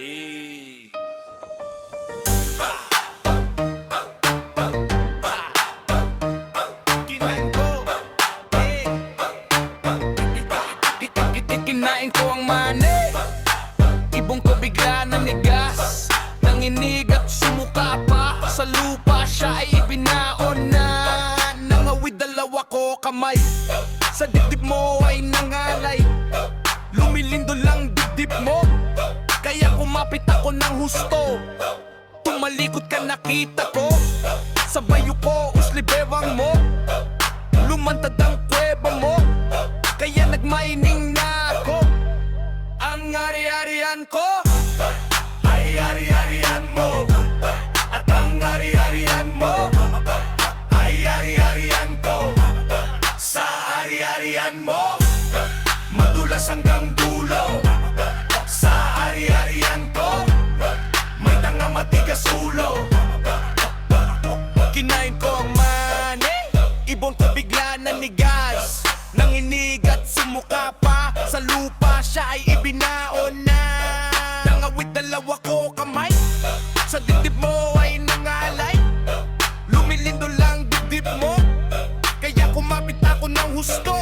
Eh. Kinain ko, kinain ko ang mani. Ibong ko bigla nanigas, nanginig at sumuka pa sa lupa. Siya ay ibinaon na, nangawid dalawa ko kamay. Sa dibdib mo ay nangalay, lumilindol lang dibdib mo. Kaya kumapit ako ng husto, tumalikod ka nakita ko. Sa bayo ko uslibewang mo, lumantad ang kuweba mo. Kaya nagmaining na ako. Ang ari-arian ko ay ari-arian mo, at ang ari-arian mo ay ari-arian ko. Sa ari-arian mo, madulas hanggang dulo. Sa ari-arian ko, may tanga matigas ulo. Kinain ko ang mani, ibon ko bigla nanigas, nanginig at sumuka pa sa lupa. Siya ay ibinaon na, nangawid dalawa ko kamay. Sa dibdib mo ay nangalay, lumilindol lang dibdib mo. Kaya kumapit ako ng husto,